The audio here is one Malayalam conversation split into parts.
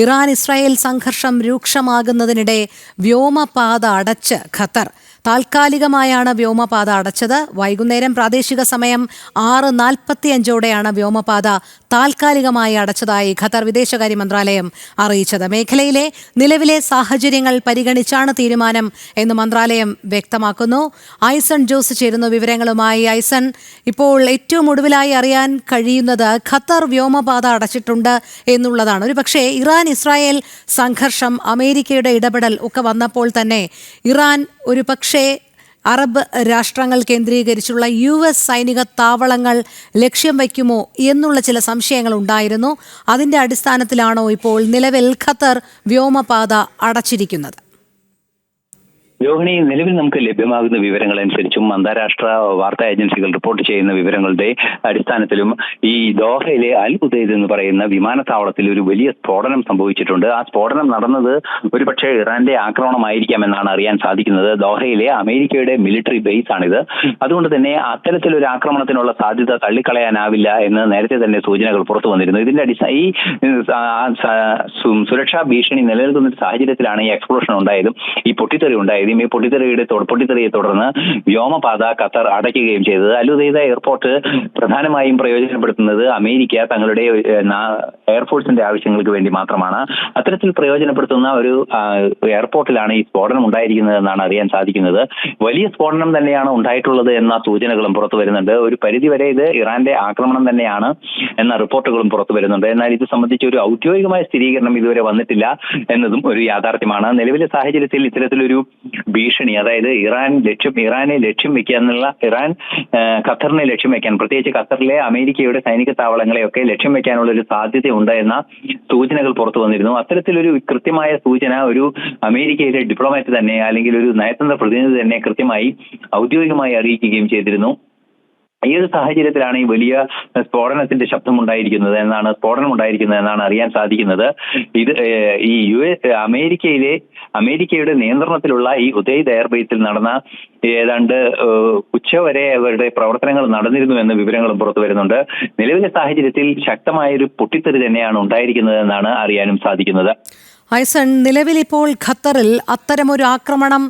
ഇറാൻ ഇസ്രായേൽ സംഘർഷം രൂക്ഷമാകുന്നതിനിടെ വ്യോമപാത അടച്ച് ഖത്തർ. താൽക്കാലികമായാണ് വ്യോമപാത അടച്ചത്. വൈകുന്നേരം പ്രാദേശിക സമയം 6:45 വ്യോമപാത താൽക്കാലികമായി അടച്ചതായി ഖത്തർ വിദേശകാര്യ മന്ത്രാലയം അറിയിച്ചത്. മേഖലയിലെ നിലവിലെ സാഹചര്യങ്ങൾ പരിഗണിച്ചാണ് തീരുമാനം എന്ന് മന്ത്രാലയം വ്യക്തമാക്കുന്നു. ഐസൺ ജോസ് ചേരുന്നു വിവരങ്ങളുമായി. ഐസൺ, ഇപ്പോൾ ഏറ്റവും ഒടുവിലായി അറിയാൻ കഴിയുന്നത് ഖത്തർ വ്യോമപാത അടച്ചിട്ടുണ്ട് എന്നുള്ളതാണ്. ഒരു പക്ഷേ ഇറാൻ ഇസ്രായേൽ സംഘർഷം, അമേരിക്കയുടെ ഇടപെടൽ ഒക്കെ വന്നപ്പോൾ തന്നെ ഇറാൻ ഒരു പക്ഷേ അറബ് രാഷ്ട്രങ്ങൾ കേന്ദ്രീകരിച്ചുള്ള US സൈനിക താവളങ്ങൾ ലക്ഷ്യം വയ്ക്കുമോ എന്നുള്ള ചില സംശയങ്ങൾ ഉണ്ടായിരുന്നു. അതിന്റെ അടിസ്ഥാനത്തിലാണോ ഇപ്പോൾ നിലവിൽ ഖത്തർ വ്യോമപാത അടച്ചിരിക്കുന്നത്? രോഹിണി, നിലവിൽ നമുക്ക് ലഭ്യമാകുന്ന വിവരങ്ങൾ അനുസരിച്ചും അന്താരാഷ്ട്ര വാർത്താ ഏജൻസികൾ റിപ്പോർട്ട് ചെയ്യുന്ന വിവരങ്ങളുടെ അടിസ്ഥാനത്തിലും ഈ ദോഹയിലെ അൽ ഉദൈദ് എന്ന് പറയുന്ന വിമാനത്താവളത്തിൽ ഒരു വലിയ സ്ഫോടനം സംഭവിച്ചിട്ടുണ്ട്. ആ സ്ഫോടനം നടന്നത് ഒരുപക്ഷെ ഇറാന്റെ ആക്രമണമായിരിക്കാമെന്നാണ് അറിയാൻ സാധിക്കുന്നത്. ദോഹയിലെ അമേരിക്കയുടെ മിലിറ്ററി ബേസ് ആണിത്. അതുകൊണ്ട് തന്നെ അത്തരത്തിലൊരു ആക്രമണത്തിനുള്ള സാധ്യത തള്ളിക്കളയാനാവില്ല എന്ന് നേരത്തെ തന്നെ സൂചനകൾ പുറത്തു വന്നിരുന്നു. ഇതിന്റെ ഈ സുരക്ഷാ ഭീഷണി നിലനിൽക്കുന്ന സാഹചര്യത്തിലാണ് ഈ എക്സ്പ്ലോഷൻ ഉണ്ടായതും ഈ പൊട്ടിത്തെറി ഉണ്ടായതും. ഈ പൊട്ടിത്തെറിയെ തുടർന്ന് വ്യോമപാത ഖത്തർ അടയ്ക്കുകയും ചെയ്തത്. അൽ ഉദൈദ എയർപോർട്ട് പ്രധാനമായും പ്രയോജനപ്പെടുത്തുന്നത് അമേരിക്ക തങ്ങളുടെ എയർഫോഴ്സിന്റെ ആവശ്യങ്ങൾക്ക് വേണ്ടി മാത്രമാണ്. അത്തരത്തിൽ പ്രയോജനപ്പെടുത്തുന്ന ഒരു എയർപോർട്ടിലാണ് ഈ സ്ഫോടനം ഉണ്ടായിരിക്കുന്നത് എന്നാണ് അറിയാൻ സാധിക്കുന്നത്. വലിയ സ്ഫോടനം തന്നെയാണ് ഉണ്ടായിട്ടുള്ളത് എന്ന സൂചനകളും പുറത്തു വരുന്നുണ്ട്. ഒരു പരിധിവരെ ഇത് ഇറാന്റെ ആക്രമണം തന്നെയാണ് എന്ന റിപ്പോർട്ടുകളും പുറത്തു വരുന്നുണ്ട്. എന്നാൽ ഇത് സംബന്ധിച്ച് ഒരു ഔദ്യോഗികമായ സ്ഥിരീകരണം ഇതുവരെ വന്നിട്ടില്ല എന്നതും ഒരു യാഥാർത്ഥ്യമാണ്. നിലവിലെ സാഹചര്യത്തിൽ ഇത്തരത്തിലൊരു ഭീഷണി, അതായത് ഇറാനെ ലക്ഷ്യം വെക്കാനുള്ള ഖത്തറിനെ ലക്ഷ്യം വെക്കാൻ, പ്രത്യേകിച്ച് ഖത്തറിലെ അമേരിക്കയുടെ സൈനിക താവളങ്ങളെയൊക്കെ ലക്ഷ്യം വെക്കാനുള്ള ഒരു സാധ്യതയുണ്ട് എന്ന സൂചനകൾ പുറത്തു വന്നിരുന്നു. അത്തരത്തിലൊരു കൃത്യമായ സൂചന ഒരു അമേരിക്കയിലെ ഡിപ്ലോമാറ്റ് തന്നെ, അല്ലെങ്കിൽ ഒരു നയതന്ത്ര പ്രതിനിധി തന്നെ കൃത്യമായി ഔദ്യോഗികമായി അറിയിക്കുകയും ചെയ്തിരുന്നു. ഈ ഒരു സാഹചര്യത്തിലാണ് ഈ വലിയ സ്ഫോടനം ഉണ്ടായിരിക്കുന്നത് എന്നാണ് അറിയാൻ സാധിക്കുന്നത്. ഇത് ഈ അമേരിക്കയുടെ നിയന്ത്രണത്തിലുള്ള ഈ ഉദൈദ് എയർബേസിൽ നടന്ന ഏതാണ്ട് ഉച്ചവരെ അവരുടെ പ്രവർത്തനങ്ങൾ നടന്നിരുന്നു എന്ന വിവരങ്ങളും പുറത്തു വരുന്നുണ്ട്. നിലവിലെ സാഹചര്യത്തിൽ ശക്തമായൊരു പൊട്ടിത്തെറി തന്നെയാണ് ഉണ്ടായിരിക്കുന്നത് എന്നാണ് അറിയാനും സാധിക്കുന്നത്. ഐസൺ, നിലവിലിപ്പോൾ ഖത്തറിൽ അത്തരമൊരു ആക്രമണം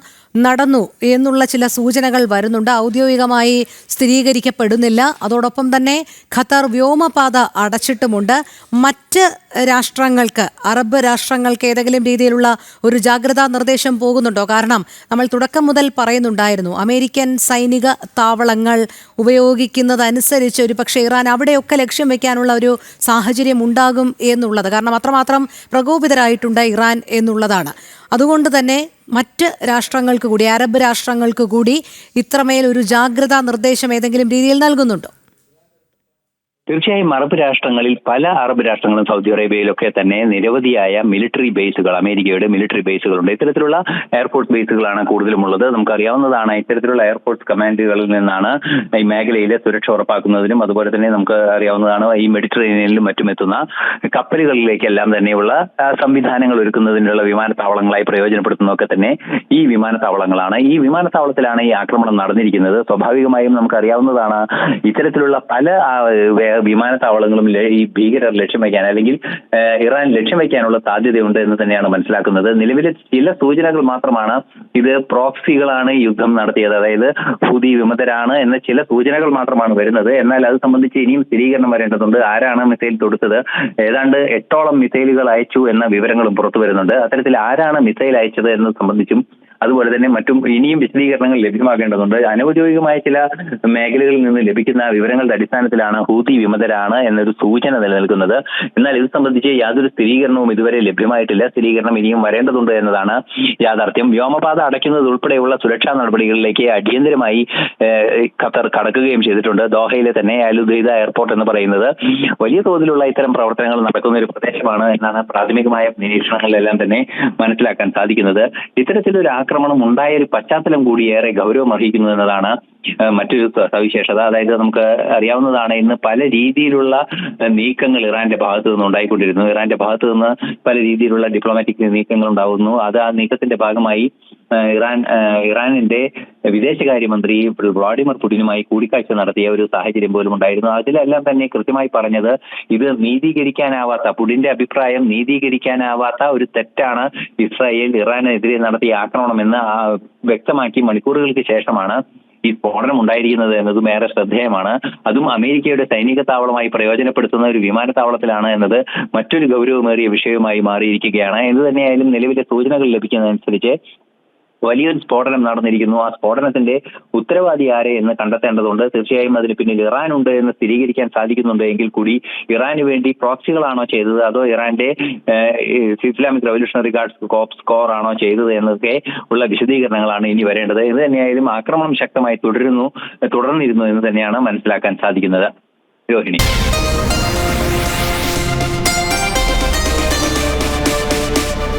നടന്നു എന്നുള്ള ചില സൂചനകൾ വരുന്നുണ്ട്. ഔദ്യോഗികമായി സ്ഥിരീകരിക്കപ്പെടുന്നില്ല. അതോടൊപ്പം തന്നെ ഖത്തർ വ്യോമപാത അടച്ചിട്ടുമുണ്ട്. മറ്റ് രാഷ്ട്രങ്ങൾക്ക്, അറബ് രാഷ്ട്രങ്ങൾക്ക് ഏതെങ്കിലും രീതിയിലുള്ള ഒരു ജാഗ്രതാ നിർദ്ദേശം പോകുന്നുണ്ടോ? കാരണം നമ്മൾ തുടക്കം മുതൽ പറയുന്നുണ്ടായിരുന്നു, അമേരിക്കൻ സൈനിക താവളങ്ങൾ ഉപയോഗിക്കുന്നതനുസരിച്ച് ഒരു പക്ഷേ ഇറാൻ അവിടെയൊക്കെ ലക്ഷ്യം വെക്കാനുള്ള ഒരു സാഹചര്യം ഉണ്ടാകും എന്നുള്ളത്. കാരണം അത്രമാത്രം പ്രകോപിതരായിട്ടുണ്ട് ഇറാൻ എന്നുള്ളതാണ്. അതുകൊണ്ട് തന്നെ മറ്റ് രാഷ്ട്രങ്ങൾക്ക് കൂടി, അറബ് രാഷ്ട്രങ്ങൾക്ക് കൂടി ഇത്രമേൽ ഒരു ജാഗ്രതാ നിർദ്ദേശം ഏതെങ്കിലും രീതിയിൽ നൽകുന്നുണ്ടോ? തീർച്ചയായും അറബ് രാഷ്ട്രങ്ങളിൽ, പല അറബ് രാഷ്ട്രങ്ങളും സൗദി അറേബ്യയിലൊക്കെ തന്നെ നിരവധിയായ മിലിറ്ററി ബേസുകൾ, അമേരിക്കയുടെ മിലിറ്ററി ബേസുകളുണ്ട്. ഇത്തരത്തിലുള്ള എയർഫോഴ്സ് ബേസുകളാണ് കൂടുതലും ഉള്ളത്. നമുക്കറിയാവുന്നതാണ്, ഇത്തരത്തിലുള്ള എയർഫോഴ്സ് കമാൻഡുകളിൽ നിന്നാണ് ഈ മേഖലയിലെ സുരക്ഷ ഉറപ്പാക്കുന്നതിനും അതുപോലെ തന്നെ നമുക്ക് അറിയാവുന്നതാണ് ഈ മെഡിറ്ററേനിയനിലും മറ്റും എത്തുന്ന കപ്പലുകളിലേക്കെല്ലാം തന്നെയുള്ള സംവിധാനങ്ങൾ ഒരുക്കുന്നതിനുള്ള വിമാനത്താവളങ്ങളായി പ്രയോജനപ്പെടുത്തുന്നതൊക്കെ തന്നെ ഈ വിമാനത്താവളങ്ങളാണ്. ഈ വിമാനത്താവളത്തിലാണ് ഈ ആക്രമണം നടന്നിരിക്കുന്നത്. സ്വാഭാവികമായും നമുക്കറിയാവുന്നതാണ്, ഇത്തരത്തിലുള്ള പല വിമാനത്താവളങ്ങളും ഈ ഭീകരർ ലക്ഷ്യം വയ്ക്കാൻ, അല്ലെങ്കിൽ ഇറാൻ ലക്ഷ്യം വയ്ക്കാനുള്ള സാധ്യതയുണ്ട് എന്ന് തന്നെയാണ് മനസ്സിലാക്കുന്നത്. നിലവിലെ ചില സൂചനകൾ മാത്രമാണ് ഇത് പ്രോക്സികളാണ് യുദ്ധം നടത്തിയത്, അതായത് ഹൂതി വിമതരാണ് എന്ന ചില സൂചനകൾ മാത്രമാണ് വരുന്നത്. എന്നാൽ അത് സംബന്ധിച്ച് ഇനിയും സ്ഥിരീകരണം വരേണ്ടതുണ്ട്. ആരാണ് മിസൈൽ തൊടുത്തത്? ഏതാണ്ട് 8ഓളം മിസൈലുകൾ അയച്ചു എന്ന വിവരങ്ങളും പുറത്തു വരുന്നുണ്ട്. അത്തരത്തിൽ ആരാണ് മിസൈൽ അയച്ചത് എന്നത് സംബന്ധിച്ചും അതുപോലെ തന്നെ മറ്റും ഇനിയും വിശദീകരണങ്ങൾ ലഭ്യമാകേണ്ടതുണ്ട്. അനൗദ്യോഗികമായ ചില മേഖലകളിൽ നിന്ന് ലഭിക്കുന്ന വിവരങ്ങളുടെ അടിസ്ഥാനത്തിലാണ് ഹൂതി വിമതരാണ് എന്നൊരു സൂചന നിലനിൽക്കുന്നത്. എന്നാൽ ഇത് സംബന്ധിച്ച് യാതൊരു സ്ഥിരീകരണവും ഇതുവരെ ലഭ്യമായിട്ടില്ല. സ്ഥിരീകരണം ഇനിയും വരേണ്ടതുണ്ട് എന്നതാണ് യാഥാർത്ഥ്യം. വ്യോമപാത അടയ്ക്കുന്നത് ഉൾപ്പെടെയുള്ള സുരക്ഷാ നടപടികളിലേക്ക് അടിയന്തരമായി ഖത്തർ കടക്കുകയും ചെയ്തിട്ടുണ്ട്. ദോഹയിലെ തന്നെ അൽ ഉദൈദ എയർപോർട്ട് എന്ന് പറയുന്നത് വലിയ തോതിലുള്ള ഇത്തരം പ്രവർത്തനങ്ങൾ നടക്കുന്ന ഒരു പ്രദേശമാണ് എന്നാണ് പ്രാഥമികമായ നിരീക്ഷണങ്ങളിലെല്ലാം തന്നെ മനസ്സിലാക്കാൻ സാധിക്കുന്നത്. ഇത്തരത്തിലൊരു ആക്രമണം ഉണ്ടായ ഒരു പശ്ചാത്തലം കൂടി ഏറെ ഗൗരവം അർഹിക്കുന്നു എന്നതാണ് മറ്റൊരു സവിശേഷത. അതായത് നമുക്ക് അറിയാവുന്നതാണ്, ഇന്ന് പല രീതിയിലുള്ള നീക്കങ്ങൾ ഇറാന്റെ ഭാഗത്തു നിന്ന് ഉണ്ടായിക്കൊണ്ടിരുന്നു. ഇറാന്റെ ഭാഗത്തു നിന്ന് പല രീതിയിലുള്ള ഡിപ്ലോമാറ്റിക് നീക്കങ്ങൾ ഉണ്ടാകുന്നു. അത് ആ നീക്കത്തിന്റെ ഭാഗമായി ഇറാനിന്റെ വിദേശകാര്യമന്ത്രി വ്ളാഡിമിർ പുടിനുമായി കൂടിക്കാഴ്ച നടത്തിയ ഒരു സാഹചര്യം പോലും ഉണ്ടായിരുന്നു. അതിലെല്ലാം തന്നെ കൃത്യമായി പറഞ്ഞത് ഇത് നീതീകരിക്കാനാവാത്ത, പുടിന്റെ അഭിപ്രായം നീതീകരിക്കാനാവാത്ത ഒരു തെറ്റാണ് ഇസ്രായേൽ ഇറാനെതിരെ നടത്തിയ ആക്രമണമെന്ന് വ്യക്തമാക്കി മണിക്കൂറുകൾക്ക് ശേഷമാണ് ഈ സ്ഫോടനം ഉണ്ടായിരിക്കുന്നത് എന്നതും ഏറെ ശ്രദ്ധേയമാണ്. അതും അമേരിക്കയുടെ സൈനിക താവളമായി പ്രയോജനപ്പെടുത്തുന്ന ഒരു വിമാനത്താവളത്തിലാണ് എന്നത് മറ്റൊരു ഗൗരവമേറിയ വിഷയവുമായി മാറിയിരിക്കുകയാണ്. എന്ത് തന്നെയായാലും നിലവിലെ സൂചനകൾ ലഭിക്കുന്നതനുസരിച്ച് വലിയൊരു സ്ഫോടനം നടന്നിരിക്കുന്നു. ആ സ്ഫോടനത്തിന്റെ ഉത്തരവാദി ആരെ എന്ന് കണ്ടെത്തേണ്ടതുണ്ട്. തീർച്ചയായും അതിന് പിന്നിൽ ഇറാൻ ഉണ്ട് എന്ന് സ്ഥിരീകരിക്കാൻ സാധിക്കുന്നുണ്ട് എങ്കിൽ കൂടി ഇറാന് വേണ്ടി പ്രോക്സികളാണോ ചെയ്തത്, അതോ ഇറാന്റെ ഇസ്ലാമിക് റവല്യൂഷണറി ഗാർഡ്സ് കോർ ആണോ ചെയ്തത് എന്നൊക്കെ ഉള്ള വിശദീകരണങ്ങളാണ് ഇനി വരേണ്ടത്. ഇത് തന്നെയായാലും ആക്രമണം ശക്തമായി തുടർന്നിരുന്നു എന്ന് തന്നെയാണ് മനസ്സിലാക്കാൻ സാധിക്കുന്നത്. രോഹിണി.